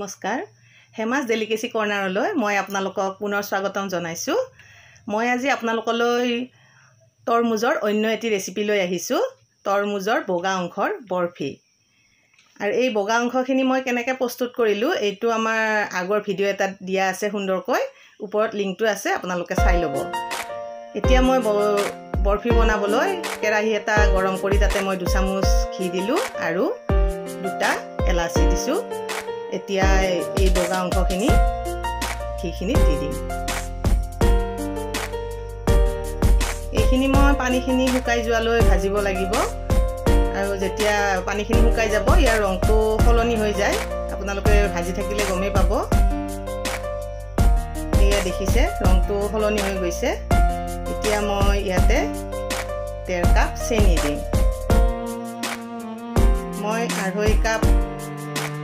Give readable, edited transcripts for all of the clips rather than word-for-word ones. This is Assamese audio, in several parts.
নমস্কাৰ হেমাস ডেলিকেসি কৰ্নাৰলৈ মই আপোনালোকক পুনৰ স্বাগতম জনাইছো। মই আজি আপোনালোকলৈ তৰমুজৰ অন্য এটি ৰেচিপি লৈ আহিছো। তৰমুজৰ বগা অংশৰ বৰফি। আৰু এই বগা অংশখিনি মই কেনেকৈ প্ৰস্তুত কৰিলো এইটো আমাৰ আগৰ ভিডিও এটা দিয়া আছে সুন্দৰকৈ, ওপৰত লিংকটো আছে, আপোনালোকে চাই ল'ব। এতিয়া মই বৰফি বনাবলৈ কেৰাহী এটা গৰম কৰি তাতে মই 2 চামুচ ঘি দিলো আৰু 2টা এলাচি দিছো। এতিয়া এই বগা অংশখিনি ঘিখিনি দি দিম। এইখিনি মই পানীখিনি শুকাই যোৱালৈ ভাজিব লাগিব। আৰু যেতিয়া পানীখিনি শুকাই যাব ইয়াৰ ৰংটো সলনি হৈ যায়, আপোনালোকে ভাজি থাকিলে গমেই পাব। এয়া দেখিছে ৰংটো সলনি হৈ গৈছে। এতিয়া মই ইয়াতে 1.5 কাপ চেনি দিম। মই 2.5 কাপ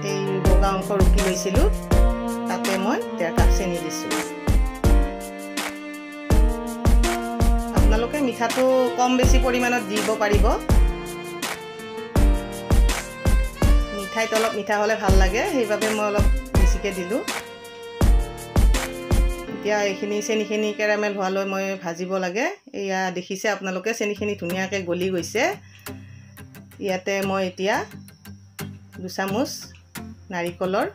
এই বগা অংশ ৰুকি লৈছিলোঁ, তাতে মই 1.5 কাপ চেনি দিছোঁ। আপোনালোকে মিঠাটো কম বেছি পৰিমাণত দিব পাৰিব। মিঠাইটো অলপ মিঠা হ'লে ভাল লাগে, সেইবাবে মই অলপ বেছিকৈ দিলোঁ। এতিয়া এইখিনি চেনিখিনি কেৰামেল হোৱালৈ মই ভাজিব লাগে। এয়া দেখিছে আপোনালোকে চেনিখিনি ধুনীয়াকৈ গলি গৈছে। ইয়াতে মই এতিয়া 2 চামুচ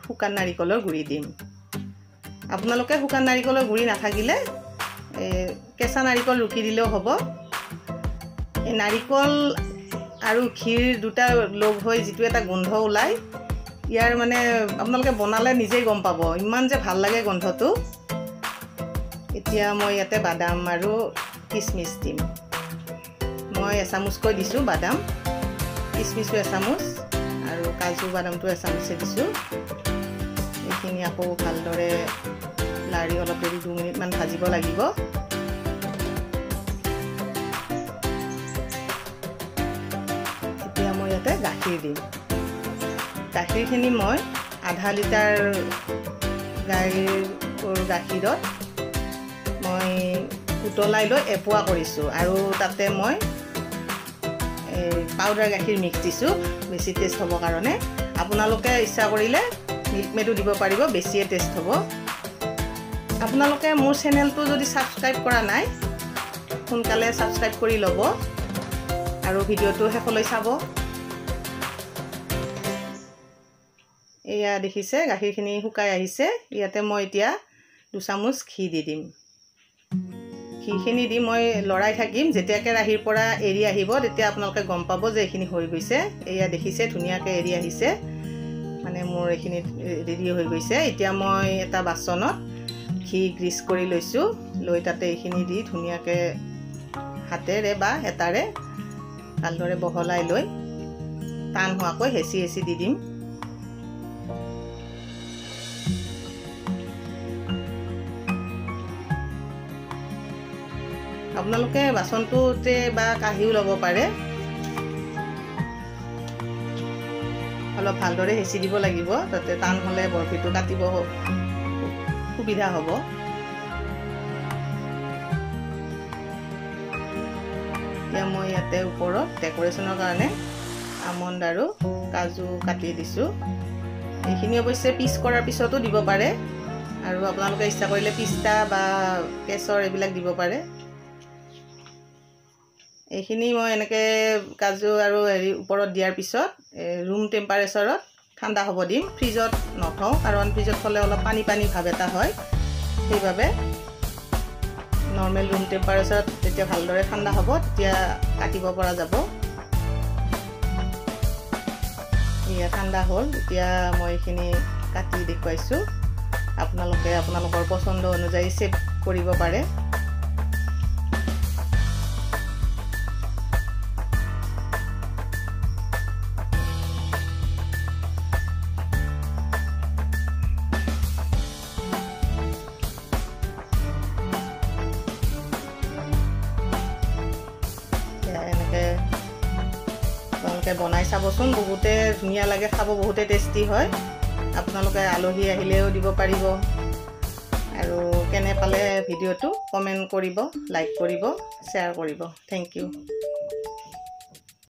শুকান নাৰিকলৰ গুড়ি দিম। আপোনালোকে শুকান নাৰিকলৰ গুড়ি নাথাকিলে কেঁচা নাৰিকল ৰুকি দিলেও হ'ব। এই নাৰিকল আৰু ঘিৰ দুটা লগ হৈ যিটো এটা গোন্ধ ওলায়, ইয়াৰ মানে আপোনালোকে বনালে নিজেই গম পাব, ইমান যে ভাল লাগে গোন্ধটো। এতিয়া মই ইয়াতে বাদাম আৰু কিচমিচ দিম। মই 1 চামুচকৈ দিছোঁ বাদাম, কিচমিচো 1 চামুচ আৰু কাজু বাদামটো 1 চামুচে দিছোঁ। এইখিনি আকৌ ভালদৰে লাৰি অলপ দেৰি 2 মিনিটমান ভাজিব লাগিব। এতিয়া মই ইয়াতে গাখীৰ দিম। গাখীৰখিনি মই 1/2 লিটাৰ গাখীৰৰ গাখীৰত মই উতলাই লৈ এপোৱা কৰিছোঁ আৰু তাতে মই পাউডাৰ গাখীৰ মিক্স দিছোঁ বেছি টেষ্ট হ'বৰ কাৰণে। আপোনালোকে ইচ্ছা কৰিলে মিল্ক মেডো দিব পাৰিব, বেছিয়ে টেষ্ট হ'ব। আপোনালোকে মোৰ চেনেলটো যদি ছাবস্ক্ৰাইব কৰা নাই সোনকালে ছাবস্ক্ৰাইব কৰি ল'ব আৰু ভিডিঅ'টো শেষলৈ চাব। এয়া দেখিছে গাখীৰখিনি শুকাই আহিছে। ইয়াতে মই এতিয়া 2 চামুচ ঘি দি দিম। ঘিখিনি দি মই লৰাই থাকিম। যেতিয়া কেৰাহীৰ পৰা এৰি আহিব তেতিয়া আপোনালোকে গম পাব যে এইখিনি হৈ গৈছে। এয়া দেখিছে ধুনীয়াকৈ এৰি আহিছে, মানে মোৰ এইখিনি ৰেডি হৈ গৈছে। এতিয়া মই এটা বাচনত ঘি গ্ৰীছ কৰি লৈছোঁ, লৈ তাতে এইখিনি দি ধুনীয়াকৈ হাতেৰে বা হেতাৰে ভালদৰে বহলাই লৈ টান হোৱাকৈ হেঁচি হেঁচি দি দিম। আপোনালোকে বাচনটোতে বা কাঁহীও ল'ব পাৰে। অলপ ভালদৰে হেঁচি দিব লাগিব, তাতে টান হ'লে বৰফিটো কাটিব সুবিধা হ'ব। এতিয়া মই ইয়াতে ওপৰত ডেক'ৰেশ্যনৰ কাৰণে আমণ্ড আৰু কাজু কাটি দিছোঁ। এইখিনি অৱশ্যে পিচ কৰাৰ পিছতো দিব পাৰে আৰু আপোনালোকে ইচ্ছা কৰিলে পিস্তা বা কেশৰ এইবিলাক দিব পাৰে। এইখিনি মই এনেকৈ কাজু আৰু ওপৰত দিয়াৰ পিছত ৰুম টেম্পাৰেচাৰত ঠাণ্ডা হ'ব দিম। ফ্ৰিজত নথওঁ, কাৰণ ফ্ৰিজত থ'লে অলপ পানী পানী ভাৱ এটা হয়। সেইবাবে নৰ্মেল ৰুম টেম্পাৰেচাৰত যেতিয়া ভালদৰে ঠাণ্ডা হ'ব তেতিয়া কাটিব পৰা যাব। এয়া ঠাণ্ডা হ'ল, এতিয়া মই এইখিনি কাটি দেখুৱাইছোঁ। আপোনালোকে আপোনালোকৰ পচন্দ অনুযায়ী ছেভ কৰিব পাৰে। আপোনালোকে বনাই চাবচোন, বহুতে ধুনীয়া লাগে খাব, বহুতে টেষ্টি হয়। আপোনালোকে আলহী আহিলেও দিব পাৰিব। আৰু কেনে পালে ভিডিঅ'টো কমেণ্ট কৰিব, লাইক কৰিব, শ্বেয়াৰ কৰিব। Thank U.